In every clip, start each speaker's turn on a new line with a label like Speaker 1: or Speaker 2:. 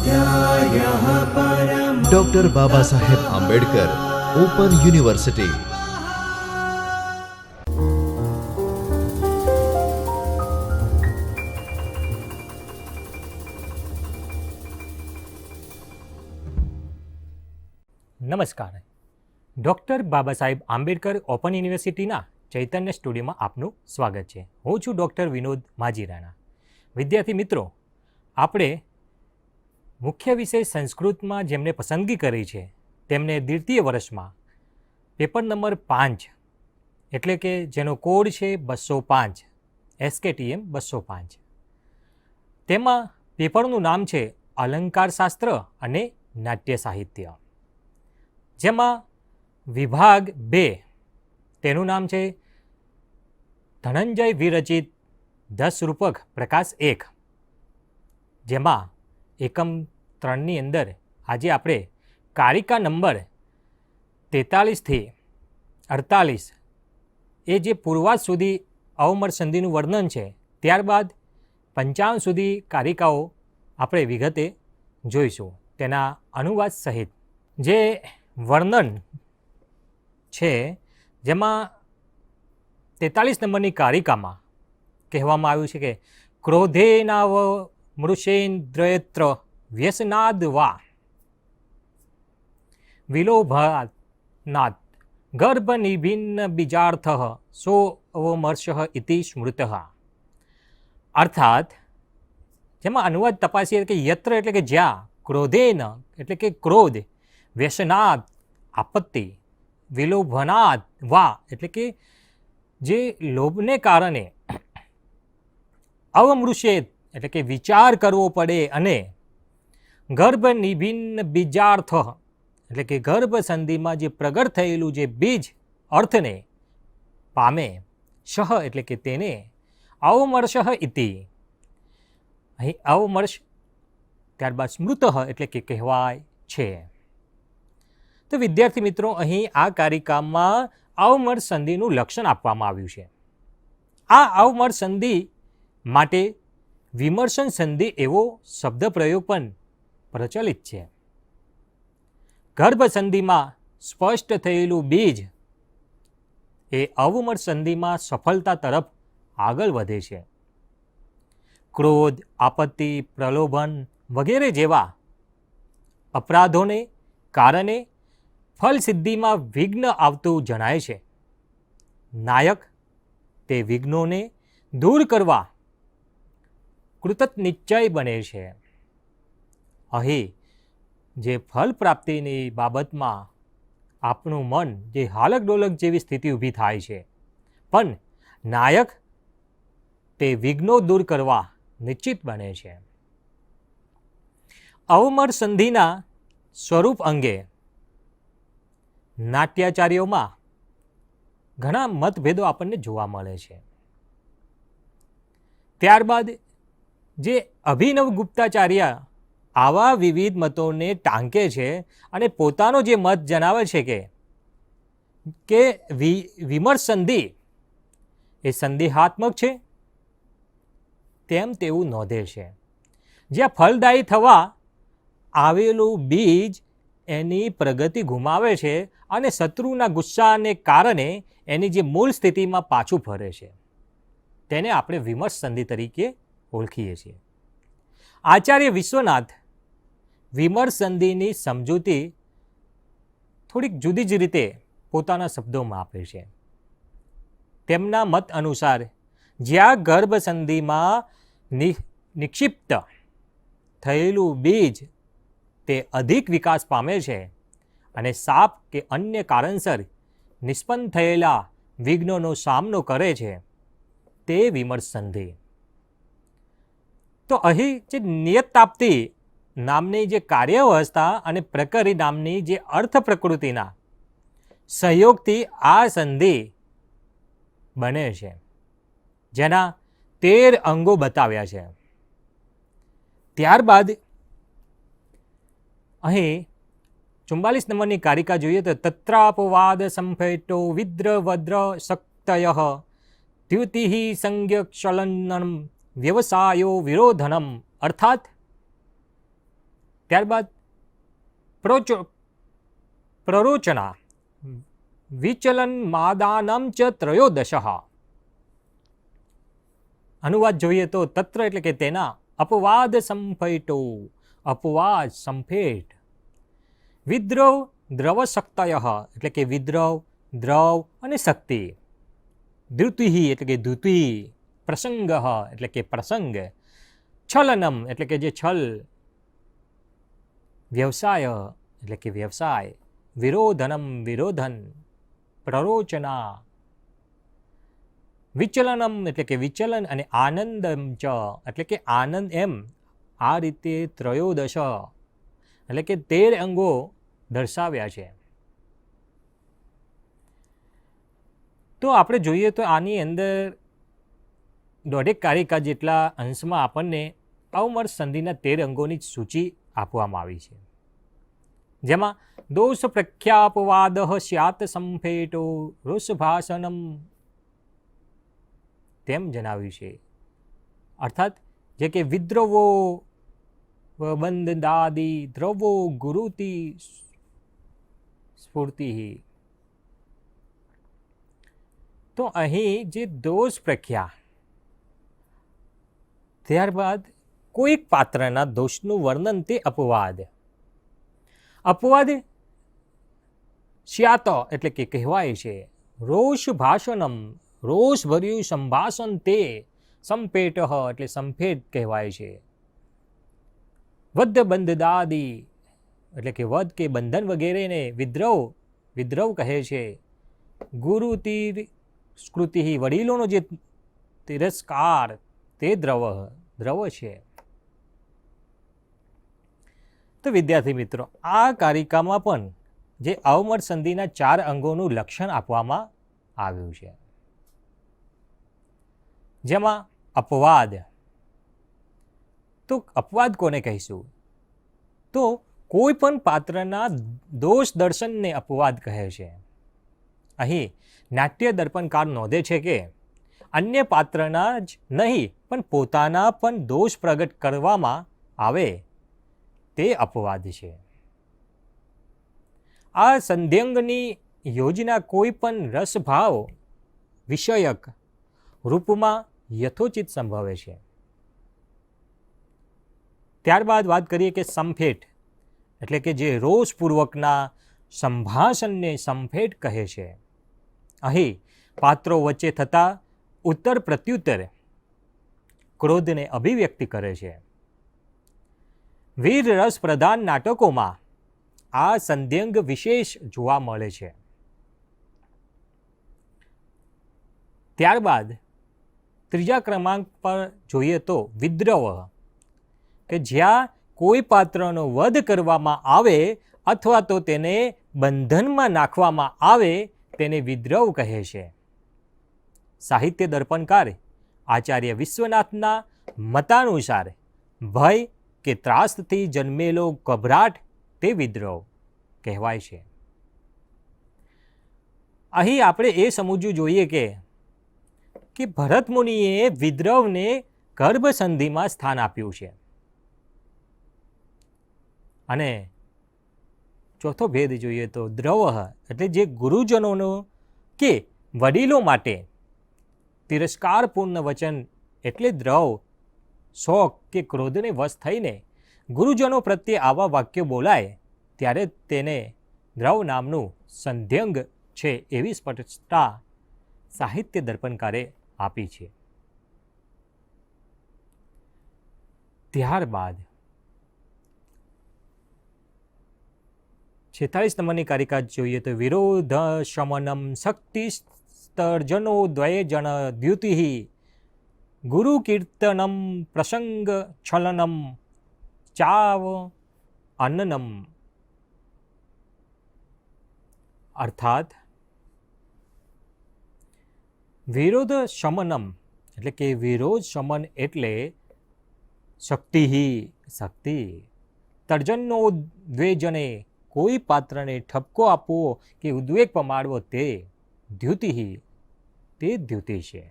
Speaker 1: स्वाध्यायः परमः।
Speaker 2: Doctor Baba Saheb Ambedkar open university.
Speaker 3: નમસ્કાર. Doctor Baba Saheb Ambedkar open યુનિવર્સિટીના ચૈતન્ય સ્ટુડિયોમાં આપનું સ્વાગત છે. હું છું ડૉક્ટર વિનોદ માજીરાણા. વિદ્યાર્થી મિત્રો, આપણે મુખ્ય વિષય સંસ્કૃતમાં જેમને પસંદગી કરી છે તેમને દ્વિતીય વર્ષમાં પેપર નંબર 5 એટલે કે જેનો કોડ છે 205 SKTM 205, તેમાં પેપરનું નામ છે અલંકારશાસ્ત્ર અને નાટ્ય સાહિત્ય, જેમાં વિભાગ 2 તેનું નામ છે ધનંજય વિરચિત 10 રૂપક પ્રકાશ 1, જેમાં એકમ 3ની અંદર આજે આપણે કારિકા નંબર 43 થી 48 એ જે પૂર્વાધ સુધી અવમર સંધિનું વર્ણન છે, ત્યારબાદ 55 સુધી કારિકાઓ આપણે વિગતે જોઈશું તેના અનુવાદ સહિત. જે વર્ણન છે જેમાં 43 નંબરની કારિકામાં કહેવામાં આવ્યું છે કે ક્રોધેનાવ મૃષેન્દ્રયત્ર વ્યસનાદ વા વિલોભાનાદ ગર્ભનિભિન્ન બીજાર્થ સો અવમર્ષ ઇતિ સ્મૃત. અર્થાત જેમાં અનુવાદ તપાસીએ કે યત્ર એટલે કે જ્યાં, ક્રોધેન એટલે કે ક્રોધ, વ્યસનાદ આપત્તિ, વિલોભનાદ વા એટલે કે જે લોભને કારણે, અવમૃષેત એટલે કે વિચાર કરવો પડે, અને ગર્ભ નિભિન્ન બીજાર્થ એટલે કે ગર્ભ સંધિમાં જે પ્રગટ થયેલું જે બીજ અર્થને પામે, શહ એટલે કે તેને, અવમર્ષ ઇતિ, અહીં અવમર્ષ ત્યારબાદ સ્મૃત એટલે કે કહેવાય છે. તો વિદ્યાર્થી મિત્રો, અહીં આ કારિકામાં અવમર્ષ સંધિનું લક્ષણ આપવામાં આવ્યું છે. આ અવમર્ષ સંધિ માટે વિમર્શન સંધિ એવો શબ્દ પ્રયોગ પણ પ્રચલિત છે. ગર્ભ સંધિમાં સ્પષ્ટ થયેલું બીજ એ અવમર્ષ સંધિમાં સફળતા તરફ આગળ વધે છે. ક્રોધ, આપત્તિ, પ્રલોભન વગેરે જેવા અપરાધોને કારણે ફલસિદ્ધિમાં વિઘ્ન આવતું જણાય છે. નાયક તે વિઘ્નોને દૂર કરવા કૃતનિશ્ચય બને છે. અહીં જે ફલ પ્રાપ્તિની બાબતમાં આપણું મન જે હાલક ડોલક જેવી સ્થિતિ ઊભી થાય છે, પણ નાયક તે વિઘ્નો દૂર કરવા નિશ્ચિત બને છે. અવમર્ષ સંધિના સ્વરૂપ અંગે નાટ્યાચાર્યોમાં ઘણા મતભેદો આપણને જોવા મળે છે. ત્યારબાદ જે અભિનવ ગુપ્તાચાર્ય આવા વિવિધ મતોને ટાંકે છે અને પોતાનો જે મત જણાવે છે કે વિમર્શ સંધિ એ સંદેહાત્મક છે, તેમ તેવું નોંધે છે. જ્યાં ફલદાયી થવા આવેલું બીજ એની પ્રગતિ ગુમાવે છે અને શત્રુના ગુસ્સાને કારણે એની જે મૂળ સ્થિતિમાં પાછું ફરે છે, તેને આપણે વિમર્શ સંધિ તરીકે ઓળખીએ છીએ. આચાર્ય વિશ્વનાથ વિમર્શ સંધિની સમજૂતી થોડીક જુદી જ રીતે પોતાના શબ્દોમાં આપે છે. તેમના મત અનુસાર જ્યાં ગર્ભ સંધિમાં નિક્ષિપ્ત થયેલું બીજ તે અધિક વિકાસ પામે છે અને સાપ કે અન્ય કારણસર નિષ્પન્ન થયેલા વિઘ્નોનો સામનો કરે છે, તે વિમર્શ સંધિ. તો અહીં જે નિયતાપ્તિ નામની જે કાર્યવસ્થા અને પ્રકરી નામની જે અર્થ પ્રકૃતિના સહયોગથી આ સંધિ બને છે, જેના 13 અંગો બતાવ્યા છે. ત્યારબાદ અહીં 44 નંબરની કારિકા જોઈએ તો તત્રાપવાદ સંફેટો વિદ્ર વદ્ર શક્તય દ્યુતિઃ સંજ્ઞક્ષલનમ વ્યવસાયો વિરોધનમ. અર્થાત ત્યારબાદ પ્રરોચના વિચલન માદાનમ ચ ત્રયોદશ. અનુવાદ જોઈએ તો તત્ર એટલે કે તેના અપવાદ સંફેટો, અપવાદ સંફેટ, વિદ્રવ દ્રવ શક્તય એટલે કે વિદ્રવ, દ્રવ અને શક્તિ, ધૃતિ એટલે કે ધૃતિ, પ્રસંગ એટલે કે પ્રસંગ, છલનમ એટલે કે જે છલ, વ્યવસાય એટલે કે વ્યવસાય, વિરોધનમ વિરોધન, પ્રરોચના, વિચલનમ એટલે કે વિચલન અને આનંદમ ચ એટલે કે આનંદ, એમ આ રીતે ત્રયોદશ એટલે કે 13 અંગો દર્શાવ્યા છે. તો આપણે જોઈએ તો આની અંદર 1.5 કારિકા જેટલા અંશમાં આપણને અવમર્ત સંધિના 13 અંગોની સૂચિ આપવામાં આવી છે, જેમાં દોષ પ્રખ્યાપવાદ સ્યાત સંફેટો રોષભાષણમ તેમ જણાવ્યું છે. અર્થાત જે કે વિદ્રવો બંધાદી દ્રવો ગુરુતિ સ્ફૂર્તિ. તો અહીં જે દોષ પ્રખ્યા, ત્યારબાદ કોઈક પાત્રના દોષનું વર્ણન તે અપવાદ. અપવાદ સ્યાત એટલે કે કહેવાય છે. રોષ ભાષણમ રોષ ભર્યું સંભાષણ તે સંપેટ એટલે સંફેટ કહેવાય છે. વધ બંધદાદી એટલે કે વધ કે બંધન વગેરેને વિદ્રવ વિદ્રવ કહે છે. ગુરુ તીર સ્કૃતિ વડીલોનો જે તિરસ્કાર તે દ્રવ છે. તો વિદ્યાર્થી મિત્રો, આ કારિકામાં પણ જે અવમર્ત સંધિના 4 અંગોનું લક્ષણ આપવામાં આવ્યું છે, જેમાં અપવાદ. તો અપવાદ કોને કહીશું? તો કોઈ પણ પાત્રના દોષ દર્શનને અપવાદ કહે છે. અહીં નાટ્ય દર્પણકાર નોંધે છે કે અન્ય પાત્રના જ નહીં પણ પોતાના પણ દોષ પ્રગટ કરવામાં આવે તે અપવાદ છે. આ સંધ્યંગની યોજના કોઈ પણ રસભાવ વિષયક રૂપમાં યથોચિત સંભવે છે. ત્યારબાદ વાત કરીએ કે સંફેટ એટલે કે જે રોષપૂર્વકના સંભાષણને સંફેટ કહે છે. અહીં પાત્રો વચ્ચે થતા ઉત્તર પ્રત્યુત્તર ક્રોધને અભિવ્યક્તિ કરે છે. વીર રસ પ્રધાન નાટકોમાં આ સંધ્યંગ વિશેષ જોવા મળે છે. ત્યારબાદ ત્રીજા ક્રમાંક પર જોઈએ તો વિદ્રવ, કે જ્યાં કોઈ પાત્રનો વધ કરવામાં આવે અથવા તો તેને બંધનમાં નાખવામાં આવે તેને વિદ્રવ કહે છે. સાહિત્ય દર્પણકાર આચાર્ય વિશ્વનાથના મતાનુસાર ભય કે ત્રાસથી જન્મેલો ગભરાટ તે વિદ્રવ કહેવાય છે. અહીં આપણે એ સમજવું જોઈએ કે ભરત મુનિએ વિદ્રવને ગર્ભસંધિમાં સ્થાન આપ્યું છે. અને ચોથો ભેદ જોઈએ તો દ્રવ એટલે જે ગુરુજનોનો કે વડીલો માટે તિરસ્કારપૂર્ણ વચન એટલે દ્રવ, શોક કે ક્રોધને વશ થઈને ગુરુજનો પ્રત્યે આવા વાક્યો બોલાય ત્યારે તેને દ્રવ નામનું સંધ્યંગ છે એવી સ્પષ્ટતા સાહિત્ય દર્પણકારે આપી છે. ત્યારબાદ 46 નંબરની કારિકા જોઈએ તો વિરોધ શમનમ શક્તિ સ્તર્જનો દ્વય જન દ્યુતિ ગુરુ કીર્તનમ પ્રસંગ છલનમ ચાવ અન્નનમ. અર્થાત વિરોધ શમનમ એટલે કે વિરોધ શમન એટલે શક્તિ શક્તિ, તર્જનનો દ્વેજને કોઈ પાત્રને ઠપકો આપવો કે ઉદ્વેગ પમાડવો તે દ્યુતિ તે દ્યુતિ છે.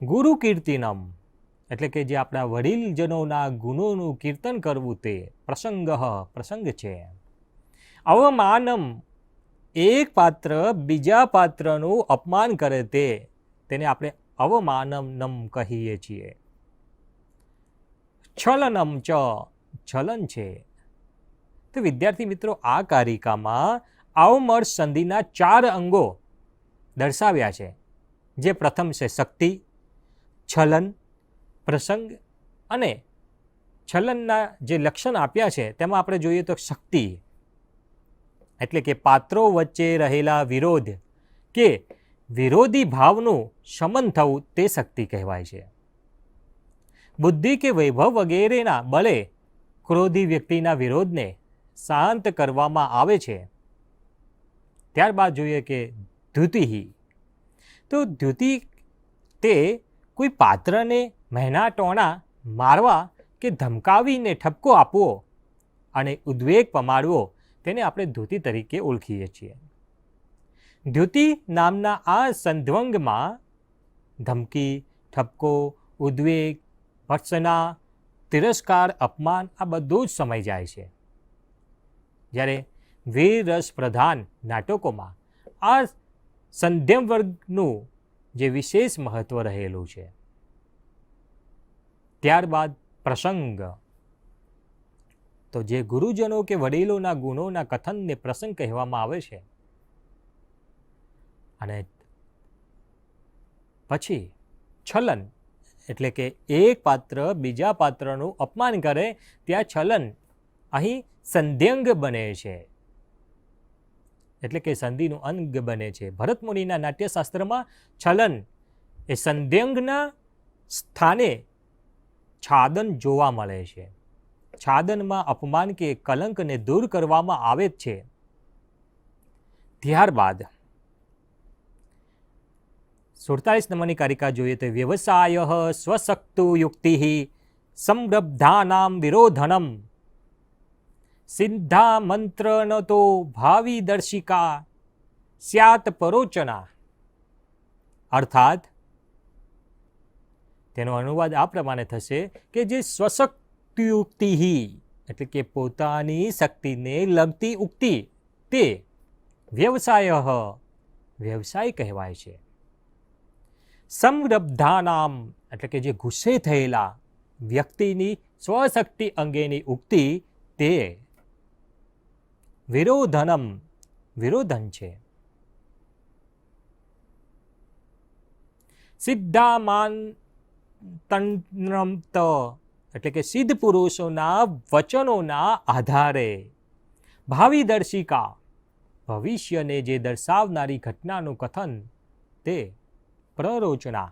Speaker 3: ગુરુ કીર્તિનમ એટલે કે જે આપણા વડીલજનોના ગુણોનું કીર્તન કરવું તે પ્રસંગ છે. અવમાનમ, એક પાત્ર બીજા પાત્રનું અપમાન કરે તેને આપણે અવમાનમ કહીએ છીએ. છલનમ ચ, છલન છે. તો વિદ્યાર્થી મિત્રો, આ કારિકામાં અવમર્શ સંધિના 4 અંગો દર્શાવ્યા છે. જે પ્રથમ છે શક્તિ, છલન, પ્રસંગ અને છલનના જે લક્ષણ આપ્યા છે તેમાં આપણે જોઈએ તો શક્તિ એટલે કે પાત્રો વચ્ચે રહેલા વિરોધ કે વિરોધી ભાવનું શમન થવું તે શક્તિ કહેવાય છે. બુદ્ધિ કે વૈભવ વગેરેના બળે ક્રોધી વ્યક્તિના વિરોધને શાંત કરવામાં આવે છે. ત્યારબાદ જોઈએ કે ધ્યુતિ. તો ધ્યુતિ તે કોઈ પાત્રને મહેનાટોણા મારવા કે ધમકાવીને ઠપકો આપવો અને ઉદ્વેગ પમાડવો તેને આપણે ધ્યુતિ તરીકે ઓળખીએ છીએ. ધ્યુતિ નામના આ સંધ્વંગમાં ધમકી, ઠપકો, ઉદ્વેગ, ભર્ત્સના, તિરસ્કાર, અપમાન આ બધું જ સમાઈ જાય છે. જ્યારે વીર રસ પ્રધાન નાટકોમાં આ સંધ્યમ વર્ગનું જે વિશેષ મહત્વ રહેલું છે. ત્યારબાદ પ્રસંગ. તો જે ગુરુજનો કે વડીલોના ગુણોના કથનને પ્રસંગ કહેવામાં આવે છે. અને પછી છલન એટલે કે એક પાત્ર બીજા પાત્રનું અપમાન કરે ત્યાં છલન અહીં સંધ્યંગ બને છે, એટલે કે સંધિનું અંગ બને છે. ભરત મુનિના નાટ્યશાસ્ત્રમાં છલન એ સંધ્યંગના સ્થાને છાદન જોવા મળે છે. છાદનમાં અપમાન કે કલંકને દૂર કરવામાં આવે જ છે. ત્યારબાદ 47 નંબરની કારિકા જોઈએ તો વ્યવસાય સ્વશક્તુ યુક્તિ સંરબ્ધાનામ વિરોધનમ સિદ્ધા મંત્ર ન તો ભાવિ દર્શિકા સ્યાત પરોચના. અર્થાત તેનો અનુવાદ આ પ્રમાણે થશે કે જે સ્વશક્તિયુક્તિ એટલે કે પોતાની શક્તિને લગતી ઉક્તિ તે વ્યવસાય કહેવાય છે. સંરબ્ધાનામ એટલે કે જે ગુસ્સે થયેલા વ્યક્તિની સ્વશક્તિ અંગેની ઉક્તિ તે વિરોધન છે. સિદ્ધામાંતન્ત એટલે કે સિદ્ધ પુરુષોના વચનોના આધારે ભાવિ દર્શિકા ભવિષ્યને જે દર્શાવનારી ઘટનાનું કથન તે પ્રરોચના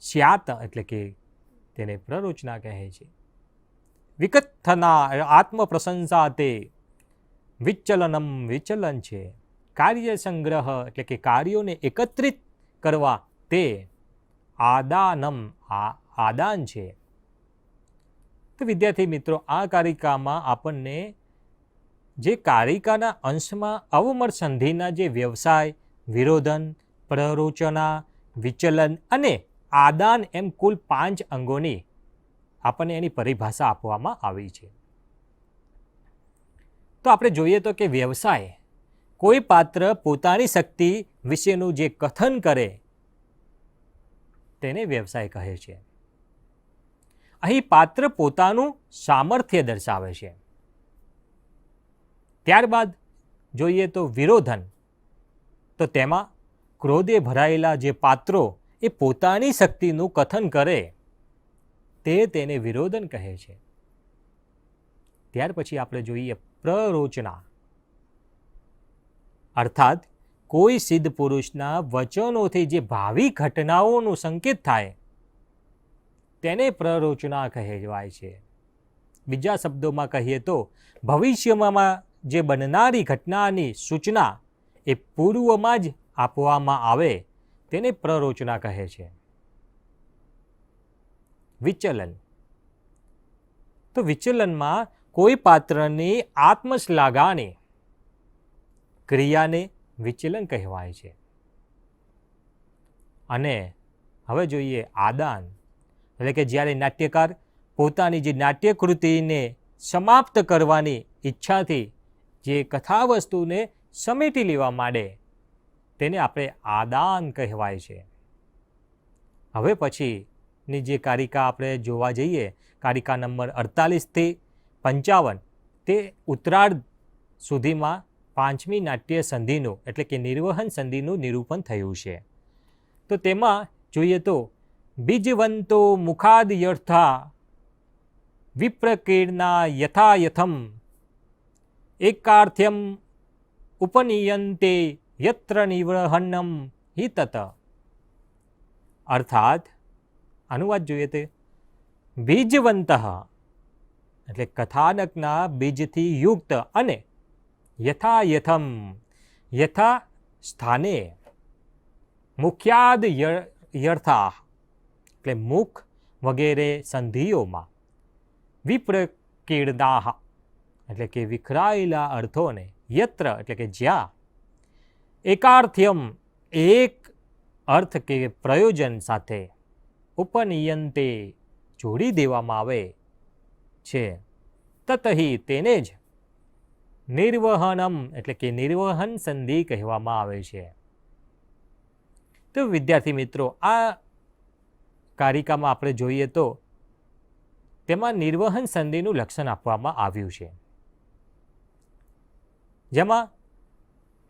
Speaker 3: સ્યાત એટલે કે તેને પ્રરોચના કહે છે. વિકથના આત્મપ્રશંસા તે વિચલન છે. કાર્ય સંગ્રહ એટલે કે કાર્યોને એકત્રિત કરવા તે આદાન છે. તો વિદ્યાર્થી મિત્રો, આ કારિકામાં આપણને જે કારિકાના અંશમાં અવમર સંધિના જે વ્યવસાય, વિરોધન, પ્રરોચના, વિચલન અને આદાન એમ કુલ 5 અંગોની આપણને એની પરિભાષા આપવામાં આવી છે. તો આપણે જોઈએ તો કે વ્યવસાય કોઈ પાત્ર પોતાની શક્તિ વિશેનું જે કથન કરે તેને વ્યવસાય કહે છે. અહીં પાત્ર પોતાનું સામર્થ્ય દર્શાવે છે. ત્યારબાદ જોઈએ તો વિરોધન. તો તેમાં ક્રોધે ભરાયેલા જે પાત્રો એ પોતાની શક્તિનું કથન કરે તેને વિરોધન કહે છે. ત્યાર પછી આપણે જોઈએ પ્રરોચના. અર્થાત કોઈ સિદ્ધ પુરુષના વચનોથી જે ભાવિ ઘટનાઓનું સંકેત થાય તેને પ્રરોચના કહેવાય છે. બીજા શબ્દોમાં કહીએ તો ભવિષ્યમાં જે બનનારી ઘટનાની સૂચના એ પૂર્વમાં જ આપવામાં આવે તેને પ્રરોચના કહે છે. વિચલન. તો વિચલનમાં કોઈ પાત્રની આત્મશ્લાઘાની ક્રિયાને વિચલન કહેવાય છે. અને હવે જોઈએ આદાન, એટલે કે જ્યારે નાટ્યકાર પોતાની જે નાટ્યકૃતિને સમાપ્ત કરવાની ઈચ્છાથી જે કથા વસ્તુને સમેટી લેવા માંડે તેને આપણે આદાન કહેવાય છે. હવે પછીની જે કારિકા આપણે જોવા જઈએ, કારિકા નંબર 48 થી 55, તે ઉત્તરાર્ધ સુધીમાં પાંચમી નાટ્ય સંધિનું એટલે કે નિર્વહન સંધિનું નિરૂપણ થયું છે. તો તેમાં જોઈએ તો બીજવંતો મુખાદયર્થા વિપ્રકીર્ણા યથાયથમ એકાર્થ્યમ ઉપનિયંતે યત્ર નિવહનમ હિ તત. અર્થાત અનુવાદ જોઈએ તે બીજવંત એટલે કથાનકના બીજથી યુક્ત અને યથાયથમ યથા સ્થાને મુખ્યાદ યર્થા એટલે મુખ વગેરે સંધિઓમાં વિપ્રકીર્ણા એટલે કે વિખરાયેલા અર્થોને યત્ર એટલે કે જ્યાં એકાર્થ્યમ એક અર્થ કે પ્રયોજન સાથે ઉપનિયંતે જોડી દેવામાં આવે છે તતહિ તેને જ નિર્વહનમ એટલે કે નિર્વહન સંધિ કહેવામાં આવે છે. તો વિદ્યાર્થી મિત્રો, આ કારિકામાં આપણે જોઈએ તો તેમાં નિર્વહન સંધિનું લક્ષણ આપવામાં આવ્યું છે, જેમાં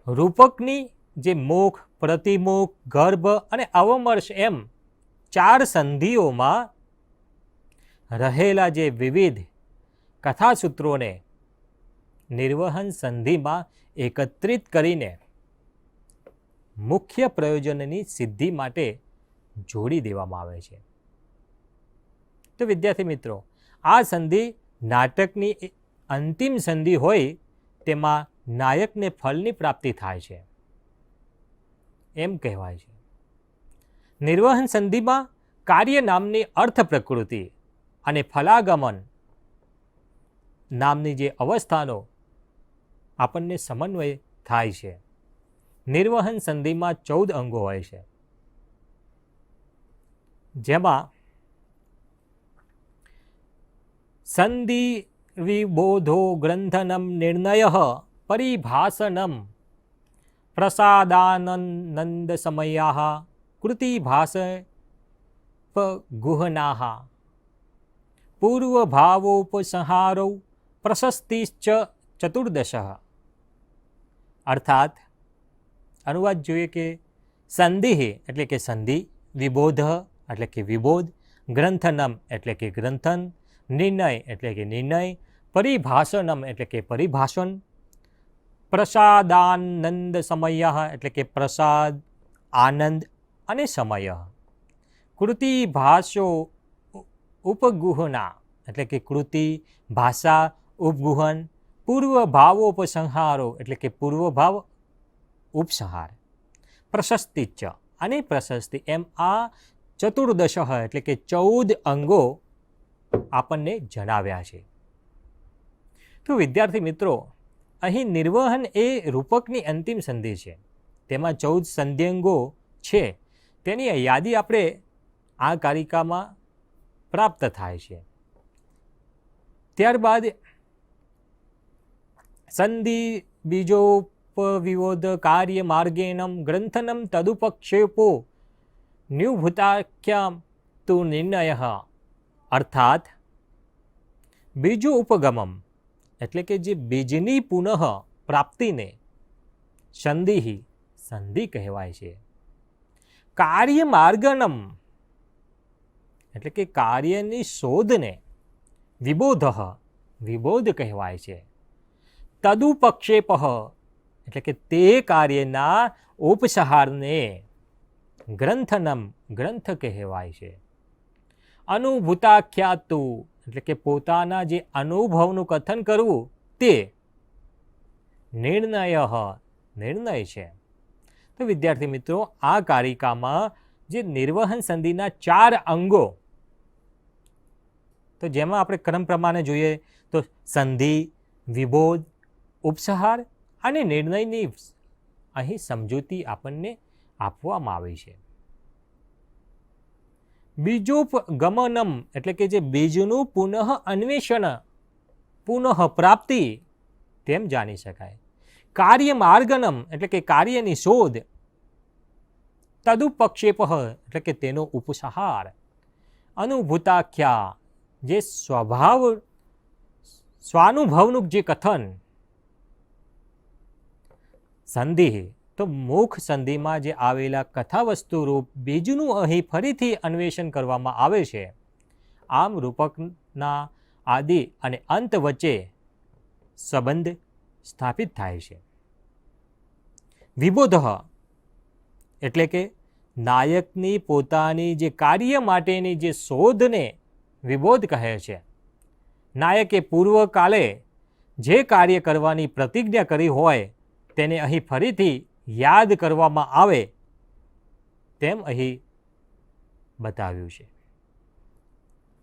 Speaker 3: રૂપકની જે મુખ, પ્રતિમુખ, ગર્ભ અને અવમર્શ એમ 4 સંધિઓમાં રહેલા જે વિવિધ કથાસૂત્રોને નિર્વહન સંધિમાં એકત્રિત કરીને મુખ્ય પ્રયોજનની સિદ્ધિ માટે જોડી દેવામાં આવે છે. તો વિદ્યાર્થી મિત્રો, આ સંધિ નાટકની અંતિમ સંધિ હોય તેમાં નાયકને ફળની પ્રાપ્તિ થાય છે એમ કહેવાય છે. નિર્વહન સંધિમાં કાર્ય નામની અર્થ પ્રકૃતિ અને ફલાગમન નામની જે અવસ્થાનો આપણને સમન્વય થાય છે. નિર્વહન સંધિમાં 14 અંગો હોય છે, જેમાં સંધિ વિબોધો ગ્રંથનમ નિર્ણય પરિભાષણમ પ્રસાદાનંદ સમયા કૃતિભાષપગુહના પૂર્વભાવોપસંહારો પ્રશસ્તિશ્ચ 14. અર્થાત અનુવાદ જોઈએ કે સંધિ એટલે કે સંધિ, વિબોધ એટલે કે વિબોધ, ગ્રંથનમ એટલે કે ગ્રંથન, નિર્ણય એટલે કે નિર્ણય, પરિભાષણમ એટલે કે પરિભાષણ, પ્રસાદાનંદ સમય એટલે કે પ્રસાદ, આનંદ અને સમય, કૃતિભાષો ઉપગુહના એટલે કે કૃતિ, ભાષા, ઉપગુહન, પૂર્વભાવોપસંહારો એટલે કે પૂર્વભાવ, ઉપસંહાર, પ્રશસ્તિચ અને પ્રશસ્તિ એમ આ 14 એટલે કે 14 અંગો આપણને જણાવ્યા છે. તો વિદ્યાર્થી મિત્રો, અહીં નિર્વહન એ રૂપકની અંતિમ સંધિ છે. તેમાં 14 સંધ્યંગો છે, તેની યાદી આપણે આ કારિકામાં પ્રાપ્ત થાય છે. ત્યારબાદ સંધિ બીજોપવિવોધ કાર્ય માર્ગેણમ ગ્રંથનમ તદુપક્ષેપો ન્યુભૂતાખ્યામ તુ નિર્ણય. અર્થાત બીજો ઉપગમમ એટલે કે જે બીજની પુનઃ પ્રાપ્તિને સંધિ કહેવાય છે. કાર્ય માર્ગનમ એટલે કે કાર્યની શોધને વિબોધ કહેવાય છે. તદુપક્ષેપ એટલે કે તે કાર્યના ઉપસંહારને ગ્રંથનમ ગ્રંથ કહેવાય છે. અનુભૂતાખ્યાતુ એટલે કે પોતાના જે અનુભવનું કથન કરવું તે નિર્ણય છે. તો વિદ્યાર્થી મિત્રો, આ કારિકામાં જે નિર્વહન સંધિના 4 અંગો, તો જેમાં આપણે ક્રમ પ્રમાણે જોઈએ તો સંધિ, વિબોધ, ઉપસંહાર અને નિર્ણયની અહીં સમજૂતી આપણને આપવામાં આવી છે. બીજોપગમનમ એટલે કે જે બીજનું પુનઃ અન્વેષણ, પુનઃ પ્રાપ્તિ તેમ જાણી શકાય. કાર્ય માર્ગનમ એટલે કે કાર્યની શોધ, તદુપક્ષેપ એટલે કે તેનો ઉપસહાર, અનુભૂતાખ્યા જે સ્વાનુભવનું જે કથન, સંધિ તો મુખ સંધિમાં જે આવેલા કથા વસ્તુ રૂપ બીજનું અહીં ફરીથી અન્વેષણ કરવામાં આવે છે. આમ રૂપકના આદિ અને અંત વચ્ચે સંબંધ સ્થાપિત થાય છે. વિબોધ એટલે કે નાયકની પોતાની જે કાર્ય માટેની જે શોધને વિબોધ કહે છે. નાયકે પૂર્વકાલે જે કાર્ય કરવાની પ્રતિજ્ઞા કરી હોય તેને અહીં ફરીથી યાદ કરવામાં આવે તેમ અહીં બતાવ્યું છે.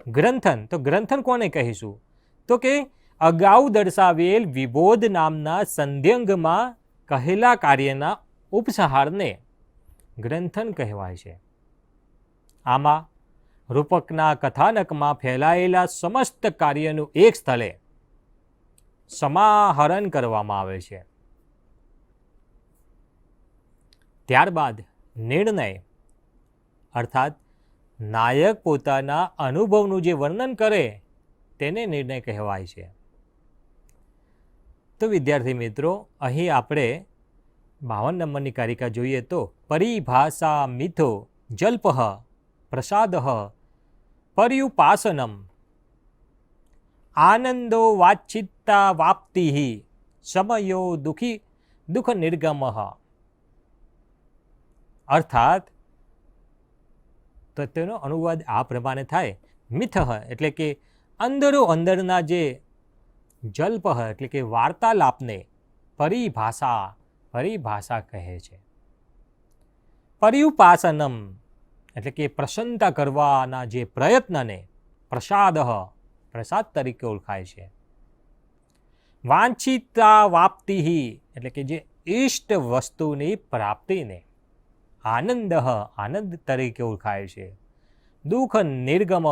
Speaker 3: ગ્રંથન તો ગ્રંથન કોને કહીશું? તો કે અગાઉ દર્શાવેલ વિબોધ નામના સંધ્યંગમાં કહેલા કાર્યના ઉપસહારને ગ્રંથન કહેવાય છે. આમાં રૂપકના કથાનકમાં ફેલાયેલા સમસ્ત કાર્યનું એક સ્થળે સમાહરણ કરવામાં આવે છે. ત્યારબાદ નિર્ણય અર્થાત નાયક પોતાના અનુભવનું જે વર્ણન કરે તેને નિર્ણય કહેવાય છે. તો વિદ્યાર્થી મિત્રો, અહીં આપણે 52 નંબરની કારિકા જોઈએ તો પરિભાષા મિથો જલ્પ પ્રસાદ પર્યુપાસનમ આનંદો વાચિત્તા વાપ્તિ સમયો દુઃખ નિર્ગમ. અર્થાત તો તેનો અનુવાદ આ પ્રમાણે થાય. મિથ એટલે કે અંદરો અંદરના જે જલ્પ એટલે કે વાર્તાલાપને પરિભાષા કહે છે. પર્યુપાસનમ એટલે કે પ્રસન્નતા કરવાના જે પ્રયત્નને પ્રસાદ તરીકે ઓળખાય છે. વાંછિતા વાપ્તિ એટલે કે જે ઇષ્ટ વસ્તુની પ્રાપ્તિને આનંદ તરીકે ઓળખાય છે. દુઃખ નિર્ગમ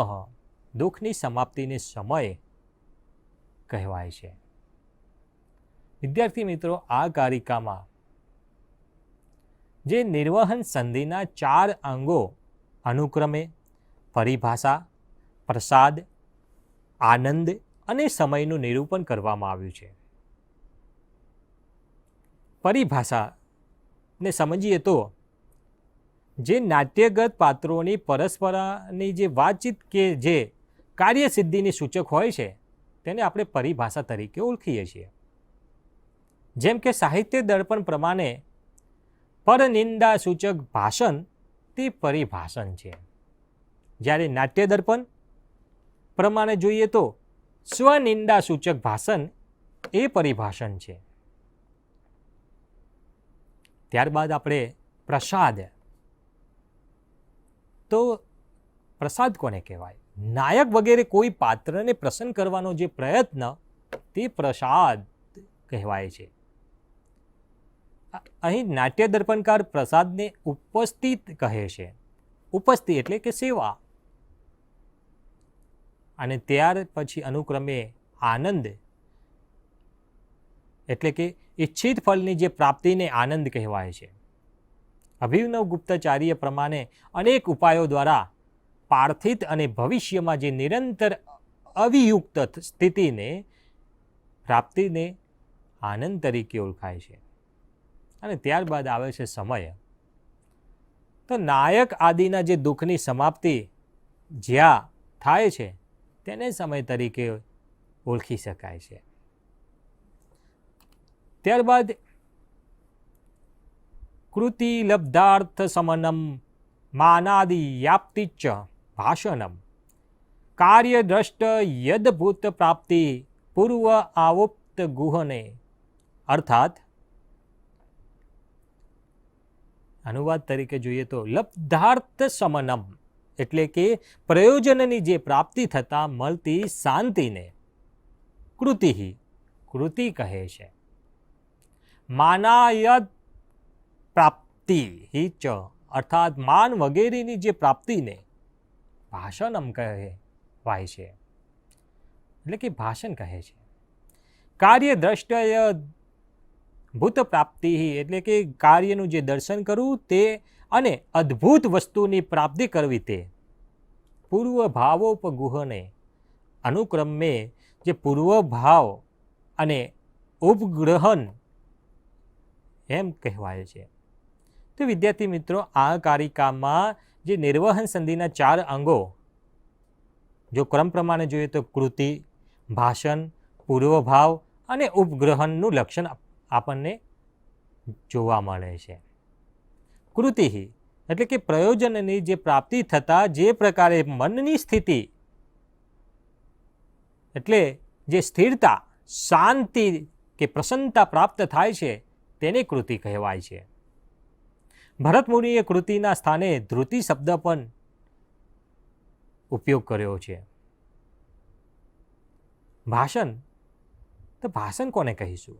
Speaker 3: દુઃખની સમાપ્તિને સમય કહેવાય છે. વિદ્યાર્થી મિત્રો, આ કારિકામાં જે નિર્વહન સંધિના 4 અંગો અનુક્રમે પરિભાષા, પ્રસાદ, આનંદ અને સમયનું નિરૂપણ કરવામાં આવ્યું છે. પરિભાષાને સમજીએ તો જે નાટ્યગત પાત્રોની પરસ્પરની જે વાતચીત કે જે કાર્યસિદ્ધિની સૂચક હોય છે તેને આપણે પરિભાષા તરીકે ઓળખીએ છીએ. જેમ કે સાહિત્ય દર્પણ પ્રમાણે પરનિંદા સૂચક ભાષણ તે પરિભાષણ છે, જ્યારે નાટ્ય દર્પણ પ્રમાણે જોઈએ તો સ્વનિંદા સૂચક ભાષણ એ પરિભાષણ છે. ત્યારબાદ આપણે પ્રસાદ. તો પ્રસાદ કોને કહેવાય? નાયક વગેરે કોઈ પાત્રને પ્રસન્ન કરવાનો જે પ્રયત્ન તે પ્રસાદ કહેવાય છે. અહીં નાટ્ય દર્પણકાર પ્રસાદને ઉપસ્થિત કહે છે. ઉપસ્થિત એટલે કે સેવા. અને ત્યાર પછી અનુક્રમે આનંદ એટલે કે ઈચ્છિત ફળની જે પ્રાપ્તિને આનંદ કહેવાય છે. અભિનવ ગુપ્તાચાર્ય પ્રમાણે અનેક ઉપાયો દ્વારા પાર્થિત અને ભવિષ્યમાં જે નિરંતર અવિયુક્ત સ્થિતિને પ્રાપ્તિને આનંદ તરીકે ઓળખાય છે. અને ત્યારબાદ આવે છે સમય. તો નાયક આદિના જે દુઃખની સમાપ્તિ જ્યાં થાય છે તેને સમય તરીકે ઓળખી શકાય છે. ત્યારબાદ કૃતિ લબ્ધાર્થ સમનમ માનાદિ યાપ્તિચ ભાષણમ કાર્યદ્રષ્ટ યદભૂત પ્રાપ્તિ પૂર્વ આવોપ્ત ગુહને. અર્થાત અનુવાદ તરીકે જોઈએ તો લબ્ધાર્થ સમનમ એટલે કે પ્રયોજનની જે પ્રાપ્તિ થતાં મળતી શાંતિને કૃતિ કહે છે. માનાયત પ્રાપ્તિ ચ અર્થાત માન વગેરેની જે પ્રાપ્તિને ભાષણમ કહેવાય છે, એટલે કે ભાષણ કહે છે. કાર્ય દ્રષ્ટય ભૂત પ્રાપ્તિ, એટલે કે કાર્યનું જે દર્શન કરવું તે અને અદ્ભુત વસ્તુની પ્રાપ્તિ કરવી તે. પૂર્વ ભાવોપગુહને અનુક્રમે જે પૂર્વ ભાવ અને ઉપગ્રહન એમ કહેવાય છે. તો વિદ્યાર્થી મિત્રો, આ કારિકામાં જે નિર્વહન સંધિના 4 અંગો જો ક્રમ પ્રમાણે જોઈએ તો કૃતિ, ભાષણ, પૂર્વભાવ અને ઉપગ્રહનનું લક્ષણ આપણને જોવા મળે છે. કૃતિ એટલે કે પ્રયોજનની જે પ્રાપ્તિ થતાં જે પ્રકારે મનની સ્થિતિ એટલે જે સ્થિરતા, શાંતિ કે પ્રસન્નતા પ્રાપ્ત થાય છે તેને કૃતિ કહેવાય છે. ભરત મુનિએ કૃતિના સ્થાને ધૃતિ શબ્દ પણ ઉપયોગ કર્યો છે. ભાષણ, તો ભાષણ કોને કહીશું?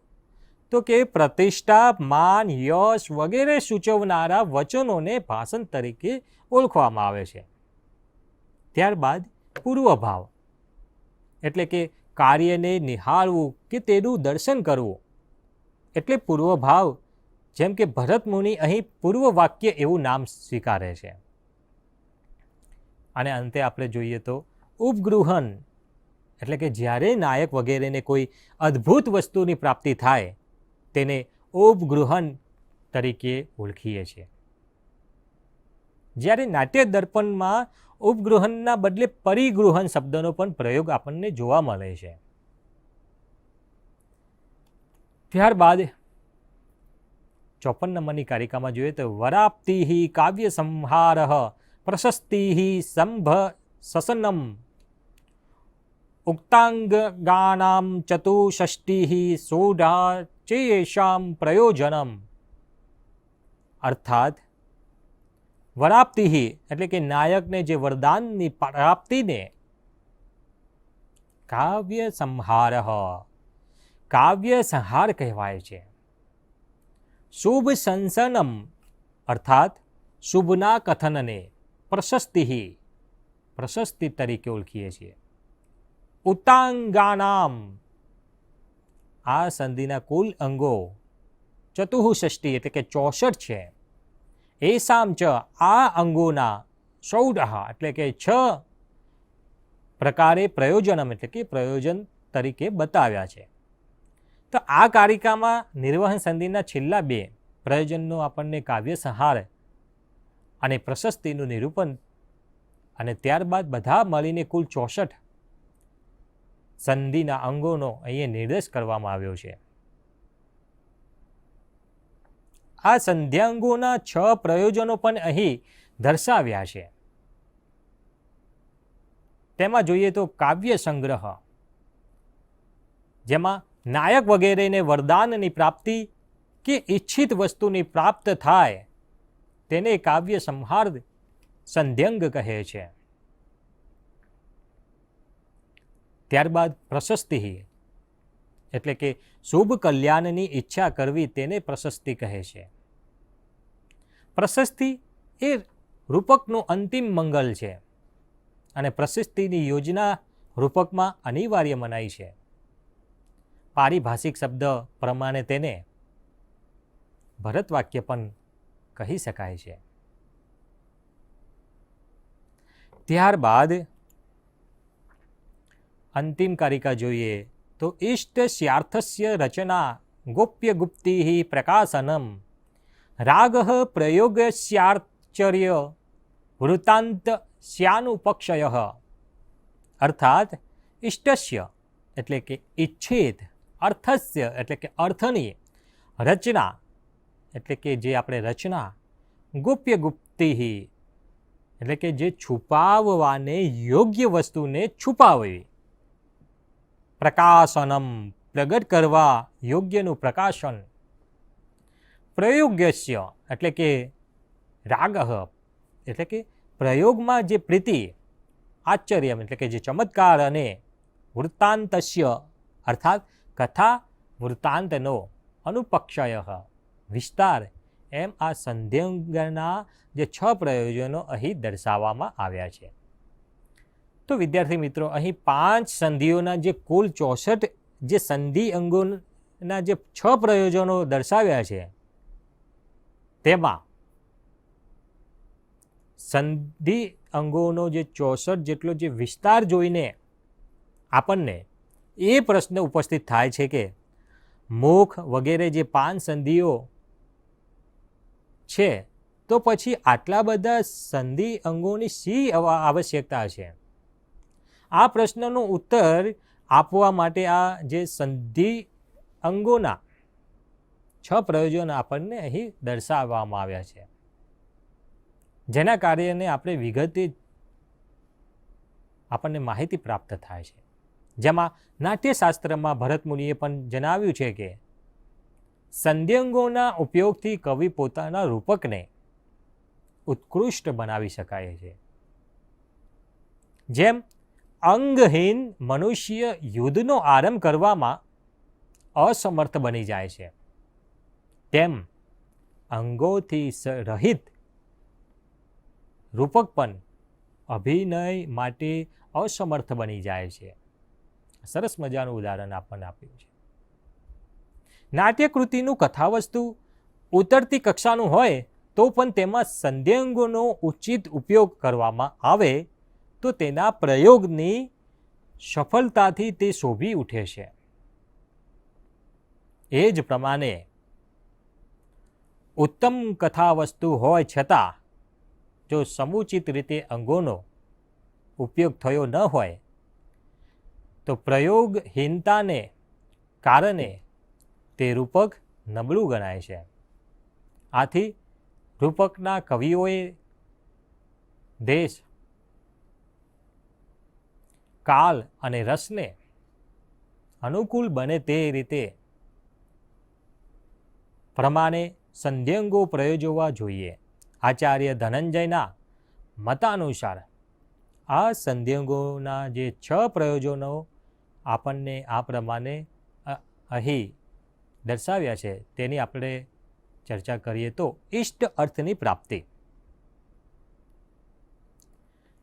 Speaker 3: તો કે પ્રતિષ્ઠા, માન, યશ વગેરે સૂચવનારા વચનોને ભાષણ તરીકે ઓળખવામાં આવે છે. ત્યારબાદ પૂર્વભાવ એટલે કે કાર્યને નિહાળવું કે તેનું દર્શન કરવું એટલે પૂર્વભાવ. જેમ કે ભરત મુનિ અહીં પૂર્વ વાક્ય એવું નામ સ્વીકારે છે. અને અંતે આપણે જોઈએ તો ઉપગૃહન એટલે કે જ્યારે નાયક વગેરેને કોઈ અદ્ભુત વસ્તુની પ્રાપ્તિ થાય તેને ઉપગૃહન તરીકે ઓળખીએ છીએ. જ્યારે નાટ્ય દર્પણમાં ઉપગૃહનના બદલે પરિગૃહન શબ્દનો પણ પ્રયોગ આપણને જોવા મળે છે. ત્યારબાદ 54 નંબરની કારિકામાં જોઈએ તો વરાપ્તિ કાવ્ય સંહાર પ્રશસ્તિ સંભ સસનમ ઉક્તાંગાનામ ચતુષષ્ટિ સોઢા ચેષામ પ્રયોજનમ. અર્થાત વરાપ્તિ એટલે કે નાયકને જે વરદાનની પ્રાપ્તિને કાવ્ય સંહાર, કાવ્ય સંહાર કહેવાય છે. શુભ સંસનમ અર્થાત શુભના કથનને પ્રશસ્તિ તરીકે ઓળખીએ છીએ. ઉત્તાંગાનામ આ સંધિના કુલ અંગો ચતુઃષષ્ટિ એટલે કે 64 છે. એસામ ચ આ અંગોના ષૌડઃ એટલે કે 6 પ્રકારે પ્રયોજનમ એટલે કે પ્રયોજન તરીકે બતાવ્યા છે. તો આ કારિકામાં નિર્વહન સંધિના છેલ્લા 2 પ્રયોજનનો આપણને કાવ્ય સંહાર અને પ્રશસ્તિનું નિરૂપણ અને ત્યારબાદ બધા મળીને કુલ 64 સંધિના અંગોનો અહીંયા નિર્દેશ કરવામાં આવ્યો છે. આ સંધ્યાંગોના 6 પ્રયોજનો પણ અહીં દર્શાવ્યા છે. તેમાં જોઈએ તો કાવ્ય સંગ્રહ, જેમાં નાયક વગેરેને વરદાનની પ્રાપ્તિ કે ઈચ્છિત વસ્તુની પ્રાપ્ત થાય તેને કાવ્ય સંહાર સંધ્યંગ કહે છે. ત્યારબાદ પ્રશસ્તિ એટલે કે શુભ કલ્યાણની ઈચ્છા કરવી તેને પ્રશસ્તિ કહે છે. પ્રશસ્તિ એ રૂપકનું અંતિમ મંગલ છે અને પ્રશસ્તિની યોજના રૂપકમાં અનિવાર્ય મનાય છે. પારિભાષિક શબ્દ પ્રમાણે તેને ભરત વાક્ય પણ કહી શકાય છે. ત્યારબાદ અંતિમ કારિકા જોઈએ તો ઇષ્ટ સ્યાર્થસ્ય રચના ગોપ્ય ગુપ્તિ પ્રકાશનમ રાગ પ્રયોગસ્યાર્ચર્ય વૃત્તાંત સ્યાનુપક્ષય. અર્થાત ઇષ્ટસ્ય એટલે કે ઈચ્છિત, અર્થસ્ય એટલે કે અર્થની, રચના એટલે કે જે આપણે રચના, ગોપ્ય ગુપ્તિ એટલે કે જે છુપાવવાને યોગ્ય વસ્તુને છુપાવવી, પ્રકાશનમ પ્રગટ કરવા યોગ્યનું પ્રકાશન, પ્રયોગ્યસ્ય એટલે કે રાગ એટલે કે પ્રયોગમાં જે પ્રીતિ, આશ્ચર્ય એટલે કે જે ચમત્કાર અને વૃત્તાંતસ્ય અર્થાત કથા વૃત્તાંતનો અનુપક્ષય વિસ્તાર એમ આ સંધ્યંગના જે 6 પ્રયોજનો અહીં દર્શાવવામાં આવ્યા છે. તો વિદ્યાર્થી મિત્રો, અહીં 5 સંધિઓના જે કુલ 64 જે સંધિ અંગોના જે 6 પ્રયોજનો દર્શાવ્યા છે, તેમાં સંધિ અંગોનો જે 64 જેટલો જે વિસ્તાર જોઈને આપણને એ પ્રશ્ન ઉપસ્થિત થાય છે કે મુખ વગેરે જે 5 સંધિઓ છે, તો પછી આટલા બધા સંધિ અંગોની શી આવશ્યકતા છે? આ પ્રશ્નનો ઉત્તર આપવા માટે આ જે સંધિ અંગોના 6 પ્રયોજનો આપણને અહીં દર્શાવવામાં આવ્યા છે, જેના કારણે આપણે વિગતે આપણને માહિતી પ્રાપ્ત થાય છે. જેમાં નાટ્યશાસ્ત્રમાં ભરતમુનિએ પણ જણાવ્યું છે કે સંધિઅંગોના ઉપયોગથી કવિ પોતાના રૂપકને ઉત્કૃષ્ટ બનાવી શકાય છે. જેમ અંગહીન મનુષ્ય યુદ્ધનો આરંભ કરવામાં અસમર્થ બની જાય છે, તેમ અંગોથી રહિત રૂપક પણ અભિનય માટે અસમર્થ બની જાય છે. સરસ મજાનું ઉદાહરણ આપણને આપ્યું છે. નાટ્યકૃતિનું કથાવસ્તુ ઉતરતી કક્ષાનું હોય તો પણ તેમાં સંધિઅંગોનો ઉચિત ઉપયોગ કરવામાં આવે તો તેના પ્રયોગની સફળતાથી તે શોભી ઉઠે છે. એ જ પ્રમાણે ઉત્તમ કથાવસ્તુ હોય છતાં જો સમુચિત રીતે અંગોનો ઉપયોગ થયો ન હોય તો પ્રયોગહીનતાને કારણે તે રૂપક નબળું ગણાય છે. આથી રૂપકના કવિઓએ દેશ, કાલ અને રસને અનુકૂળ બને તે રીતે પ્રમાણે સંધિઅંગો પ્રયોજવા જોઈએ. આચાર્ય ધનંજયના મતાનુસાર આ સંધિઅંગોના જે 6 પ્રયોજનો આપણને આ પ્રમાણે અહીં દર્શાવ્યા છે, તેની આપણે ચર્ચા કરીએ તો ઇષ્ટ અર્થની પ્રાપ્તિ.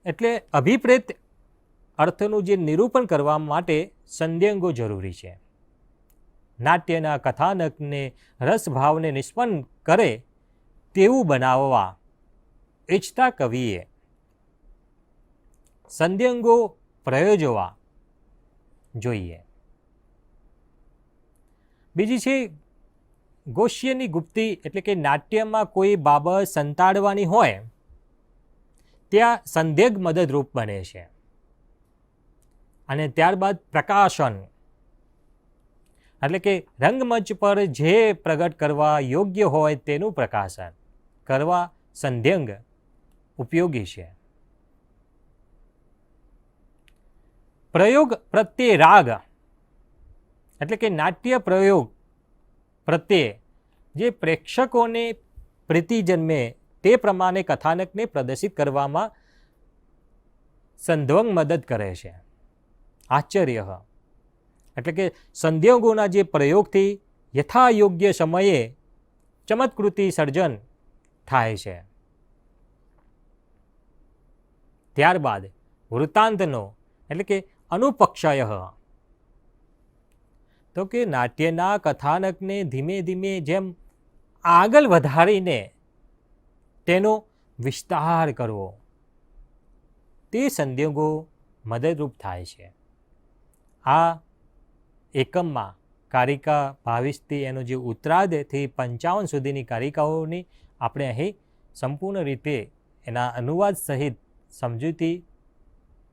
Speaker 3: એટલે અભિપ્રેત અર્થનું જે નિરૂપણ કરવા માટે સંધિઅંગો જરૂરી છે. નાટ્યના કથાનકને રસભાવને નિષ્પન્ન કરે તેવું બનાવવા ઈચ્છતા કવિએ સંધિઅંગો પ્રયોજવા જોઈએ. બીજી છે ગોષ્યની ગુપ્તી, એટલે કે નાટ્યમાં કોઈ બાબત સંતાડવાની હોય ત્યાં સંધિઅંગ મદદરૂપ બને છે. અને ત્યારબાદ પ્રકાશન, એટલે કે રંગમંચ પર જે પ્રગટ કરવા યોગ્ય હોય તેનું પ્રકાશન કરવા સંધિઅંગ ઉપયોગી છે. પ્રયોગ પ્રત્યે રાગ, એટલે કે નાટ્ય પ્રયોગ પ્રત્યે જે પ્રેક્ષકોને પ્રીતિ જન્મે તે પ્રમાણે કથાનકને પ્રદર્શિત કરવામાં સંધિઅંગ મદદ કરે છે. આશ્ચર્ય, એટલે કે સંધિઅંગોના જે પ્રયોગથી યથાયોગ્ય સમયે ચમત્કૃતિ સર્જન થાય છે. ત્યારબાદ વૃત્તાંતનો, એટલે કે અનુપક્ષય, તો કે નાટ્યના કથાનકને ધીમે ધીમે જેમ આગળ વધારીને તેનો વિસ્તાર કરવો, તે સંધિઅંગો મદદરૂપ થાય છે. આ એકમમાં કારિકા 22થી એનો જે ઉત્તરાર્ધથી 55 સુધીની કારિકાઓની આપણે અહીં સંપૂર્ણ રીતે એના અનુવાદ સહિત સમજૂતી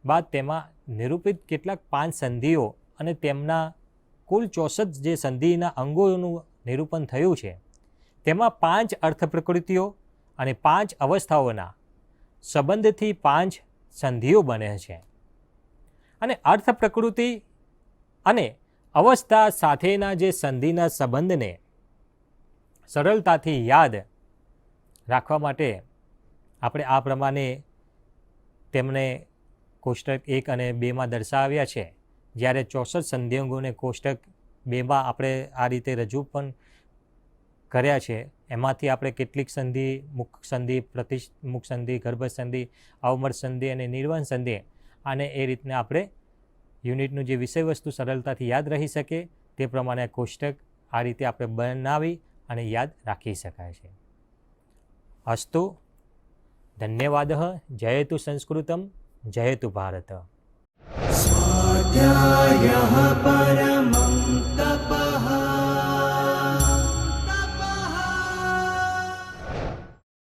Speaker 3: બાદ તેમાં નિરૂપિત કેટલાક 5 સંધિઓ અને તેમના કુલ 64 જે સંધિના અંગોનું નિરૂપણ થયું છે, તેમાં 5 અર્થ પ્રકૃતિઓ અને 5 અવસ્થાઓના સંબંધથી 5 સંધિઓ બને છે. અને અર્થ પ્રકૃતિ અને અવસ્થા સાથેના જે સંધિના સંબંધને સરળતાથી યાદ રાખવા માટે આપણે આ પ્રમાણે તેમને કોષ્ટક 1 અને 2માં દર્શાવ્યા છે. જ્યારે 64 સંધિઅંગોને કોષ્ટક 2માં આપણે આ રીતે રજૂ પણ કર્યા છે. એમાંથી આપણે કેટલીક સંધિ, મુખ સંધિ, પ્રતિમુખ સંધિ, ગર્ભ સંધિ, અવમર સંધિ અને નિર્વાણ સંધિ, અને એ રીતના આપણે યુનિટનું જે વિષય વસ્તુ સરળતાથી યાદ રહી શકે તે પ્રમાણે કોષ્ટક આ રીતે આપણે બનાવી અને યાદ રાખી શકાય છે. અસ્તુ ધન્યવાદઃ. જયતુ સંસ્કૃતમ, જયતુ ભારત.
Speaker 1: स्वाध्यायः परमम्